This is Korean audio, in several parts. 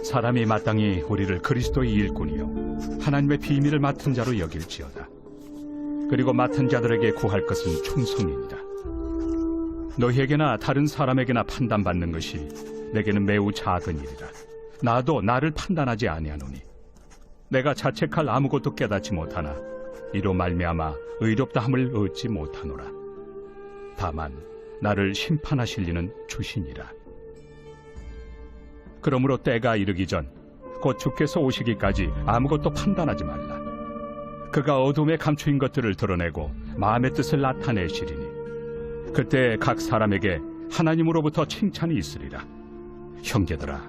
사람이 마땅히 우리를 그리스도의 일꾼이요 하나님의 비밀을 맡은 자로 여길지어다. 그리고 맡은 자들에게 구할 것은 충성이니라. 너희에게나 다른 사람에게나 판단받는 것이 내게는 매우 작은 일이라. 나도 나를 판단하지 아니하노니 내가 자책할 아무것도 깨닫지 못하나 이로 말미암아 의롭다함을 얻지 못하노라. 다만 나를 심판하실 이는 주시니라. 그러므로 때가 이르기 전 곧 주께서 오시기까지 아무것도 판단하지 말라. 그가 어둠에 감추인 것들을 드러내고 마음의 뜻을 나타내시리니 그때 각 사람에게 하나님으로부터 칭찬이 있으리라. 형제들아,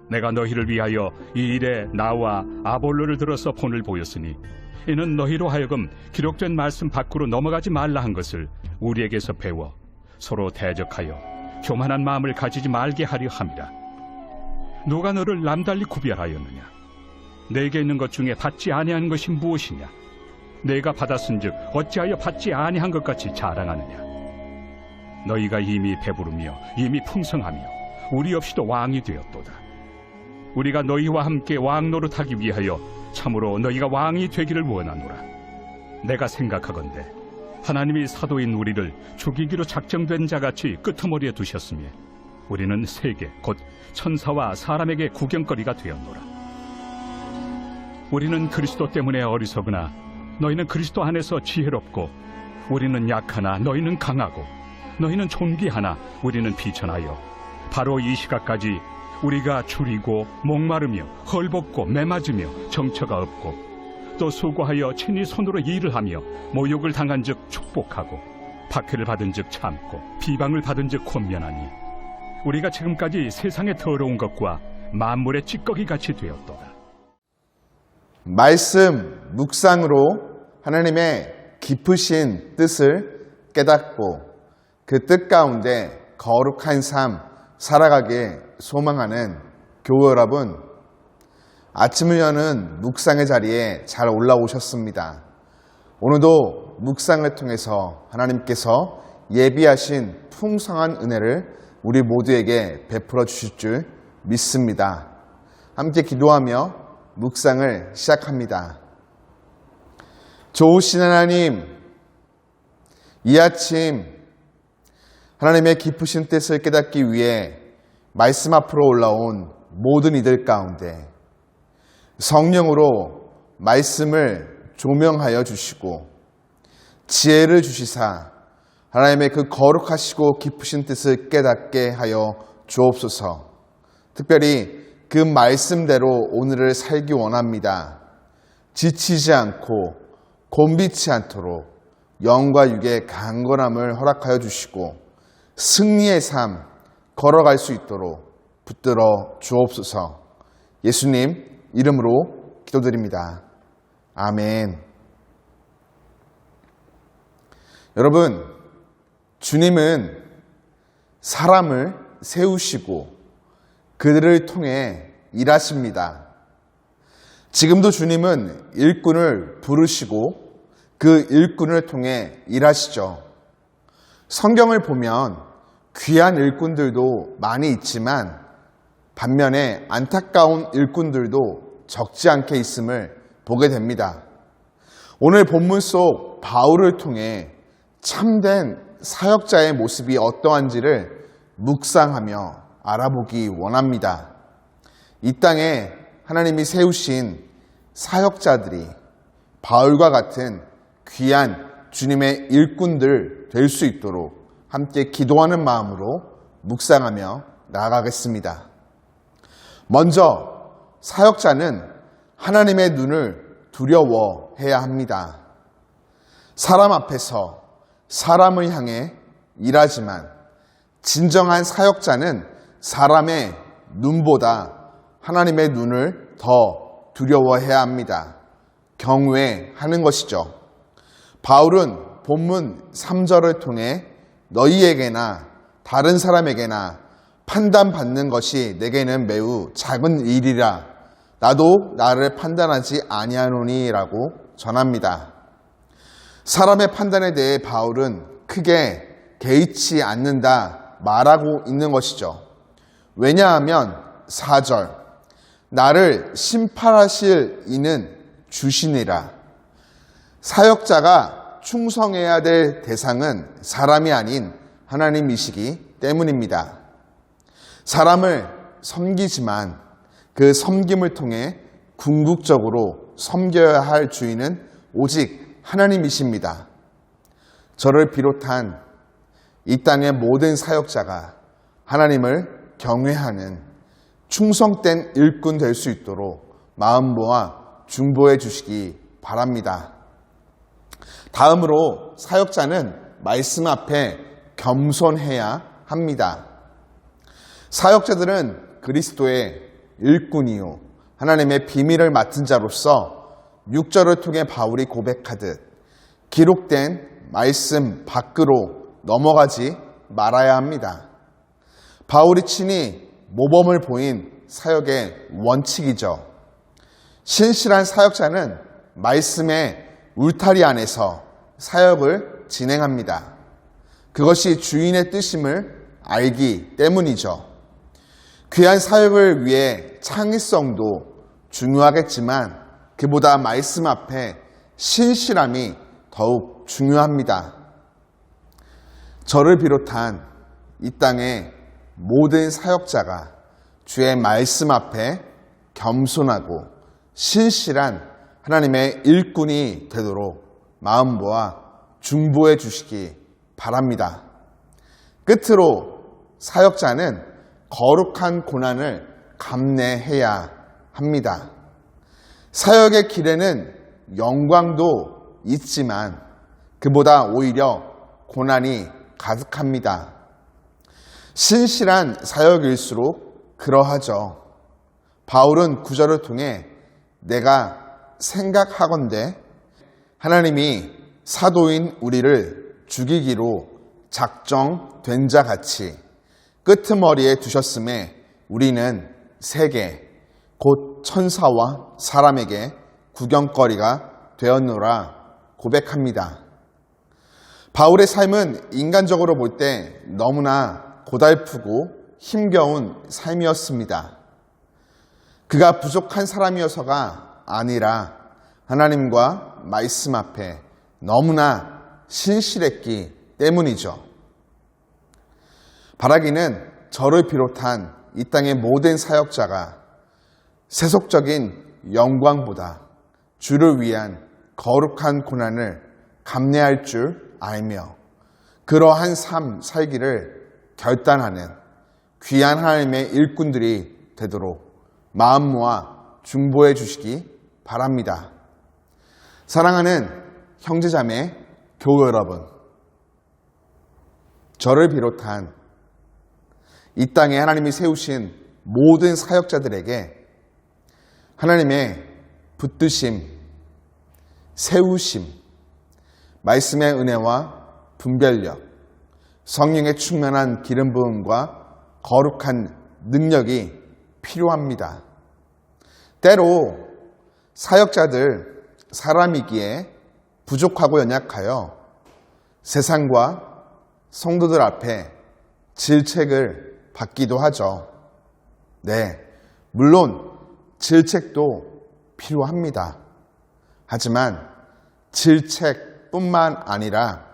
내가 너희를 위하여 이 일에 나와 아볼로를 들어서 본을 보였으니 이는 너희로 하여금 기록된 말씀 밖으로 넘어가지 말라 한 것을 우리에게서 배워 서로 대적하여 교만한 마음을 가지지 말게 하려 함이라. 누가 너를 남달리 구별하였느냐? 내게 있는 것 중에 받지 아니한 것이 무엇이냐? 내가 받았은즉 어찌하여 받지 아니한 것 같이 자랑하느냐? 너희가 이미 배부르며 이미 풍성하며 우리 없이도 왕이 되었도다. 우리가 너희와 함께 왕 노릇하기 위하여 참으로 너희가 왕이 되기를 원하노라. 내가 생각하건대 하나님이 사도인 우리를 죽이기로 작정된 자같이 끄트머리에 두셨으며 우리는 세계 곧 천사와 사람에게 구경거리가 되었노라. 우리는 그리스도 때문에 어리석으나 너희는 그리스도 안에서 지혜롭고 우리는 약하나 너희는 강하고 너희는 존귀하나 우리는 비천하여 바로 이 시각까지 우리가 줄이고 목마르며 헐벗고 매맞으며 정처가 없고 또 수고하여 친히 손으로 일을 하며 모욕을 당한 즉 축복하고 박해를 받은 즉 참고 비방을 받은 즉 권면하니 우리가 지금까지 세상의 더러운 것과 만물의 찌꺼기같이 되었도다. 말씀 묵상으로 하나님의 깊으신 뜻을 깨닫고 그 뜻 가운데 거룩한 삶 살아가게 소망하는 교우 여러분, 아침을 여는 묵상의 자리에 잘 올라오셨습니다. 오늘도 묵상을 통해서 하나님께서 예비하신 풍성한 은혜를 우리 모두에게 베풀어 주실 줄 믿습니다. 함께 기도하며 묵상을 시작합니다. 좋으신 하나님, 이 아침 하나님의 깊으신 뜻을 깨닫기 위해 말씀 앞으로 올라온 모든 이들 가운데 성령으로 말씀을 조명하여 주시고 지혜를 주시사 하나님의 그 거룩하시고 깊으신 뜻을 깨닫게 하여 주옵소서. 특별히 그 말씀대로 오늘을 살기 원합니다. 지치지 않고 곤비치 않도록 영과 육의 강건함을 허락하여 주시고 승리의 삶 걸어갈 수 있도록 붙들어 주옵소서. 예수님 이름으로 기도드립니다. 아멘. 여러분, 주님은 사람을 세우시고 그들을 통해 일하십니다. 지금도 주님은 일꾼을 부르시고 그 일꾼을 통해 일하시죠. 성경을 보면 귀한 일꾼들도 많이 있지만 반면에 안타까운 일꾼들도 적지 않게 있음을 보게 됩니다. 오늘 본문 속 바울을 통해 참된 사역자의 모습이 어떠한지를 묵상하며 알아보기 원합니다. 이 땅에 하나님이 세우신 사역자들이 바울과 같은 귀한 주님의 일꾼들 될 수 있도록 함께 기도하는 마음으로 묵상하며 나아가겠습니다. 먼저 사역자는 하나님의 눈을 두려워해야 합니다. 사람 앞에서 사람을 향해 일하지만 진정한 사역자는 사람의 눈보다 하나님의 눈을 더 두려워해야 합니다. 경외하는 것이죠. 바울은 본문 3절을 통해 너희에게나 다른 사람에게나 판단받는 것이 내게는 매우 작은 일이라 나도 나를 판단하지 아니하노니 라고 전합니다. 사람의 판단에 대해 바울은 크게 개의치 않는다 말하고 있는 것이죠. 왜냐하면 4절 나를 심판하실 이는 주시니라. 사역자가 충성해야 될 대상은 사람이 아닌 하나님이시기 때문입니다. 사람을 섬기지만 그 섬김을 통해 궁극적으로 섬겨야 할 주인은 오직 하나님이십니다. 저를 비롯한 이 땅의 모든 사역자가 하나님을 경외하는 충성된 일꾼 될 수 있도록 마음 모아 중보해 주시기 바랍니다. 다음으로 사역자는 말씀 앞에 겸손해야 합니다. 사역자들은 그리스도의 일꾼이요 하나님의 비밀을 맡은 자로서 6절을 통해 바울이 고백하듯 기록된 말씀 밖으로 넘어가지 말아야 합니다. 바울이 친히 모범을 보인 사역의 원칙이죠. 신실한 사역자는 말씀의 울타리 안에서 사역을 진행합니다. 그것이 주인의 뜻임을 알기 때문이죠. 귀한 사역을 위해 창의성도 중요하겠지만 그보다 말씀 앞에 신실함이 더욱 중요합니다. 저를 비롯한 이 땅의 모든 사역자가 주의 말씀 앞에 겸손하고 신실한 하나님의 일꾼이 되도록 마음 모아 중보해 주시기 바랍니다. 끝으로 사역자는 거룩한 고난을 감내해야 합니다. 사역의 길에는 영광도 있지만 그보다 오히려 고난이 가득합니다. 신실한 사역일수록 그러하죠. 바울은 9절을 통해 내가 생각하건대 하나님이 사도인 우리를 죽이기로 작정된 자 같이 끄트머리에 두셨음에 우리는 세계 곧 천사와 사람에게 구경거리가 되었노라 고백합니다. 바울의 삶은 인간적으로 볼 때 너무나 고달프고 힘겨운 삶이었습니다. 그가 부족한 사람이어서가 아니라 하나님과 말씀 앞에 너무나 신실했기 때문이죠. 바라기는 저를 비롯한 이 땅의 모든 사역자가 세속적인 영광보다 주를 위한 거룩한 고난을 감내할 줄 알며 그러한 삶 살기를 결단하는 귀한 하나님의 일꾼들이 되도록 마음 모아 중보해 주시기 바랍니다. 사랑하는 형제자매 교우 여러분, 저를 비롯한 이 땅에 하나님이 세우신 모든 사역자들에게 하나님의 붙드심, 세우심, 말씀의 은혜와 분별력, 성령의 충만한 기름 부음과 거룩한 능력이 필요합니다. 때로 사역자들 사람이기에 부족하고 연약하여 세상과 성도들 앞에 질책을 받기도 하죠. 네, 물론 질책도 필요합니다. 하지만 질책뿐만 아니라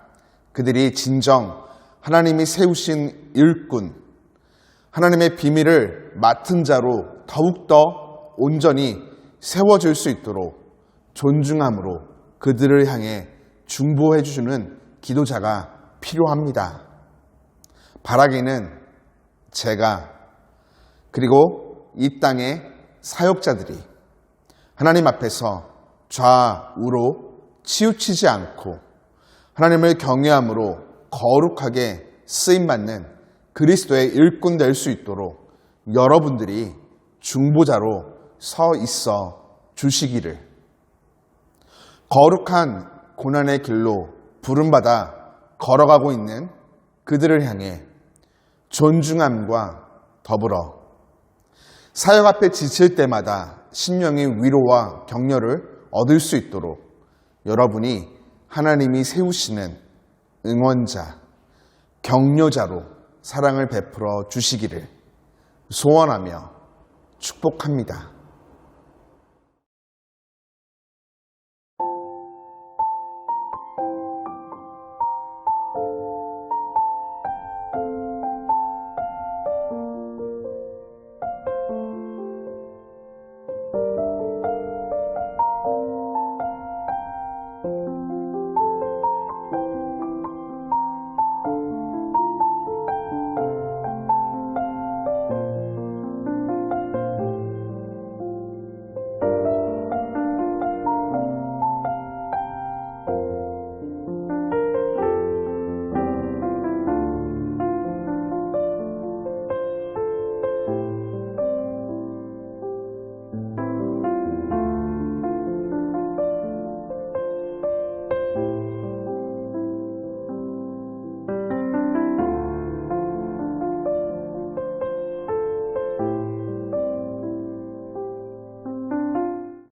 그들이 진정 하나님이 세우신 일꾼, 하나님의 비밀을 맡은 자로 더욱더 온전히 세워질 수 있도록 존중함으로 그들을 향해 중보해 주시는 기도자가 필요합니다. 바라기는 제가 그리고 이 땅의 사역자들이 하나님 앞에서 좌우로 치우치지 않고 하나님을 경외함으로 거룩하게 쓰임받는 그리스도의 일꾼 될 수 있도록 여러분들이 중보자로 서 있어 주시기를, 거룩한 고난의 길로 부름받아 걸어가고 있는 그들을 향해 존중함과 더불어 사역 앞에 지칠 때마다 심령의 위로와 격려를 얻을 수 있도록 여러분이 하나님이 세우시는 응원자, 격려자로 사랑을 베풀어 주시기를 소원하며 축복합니다.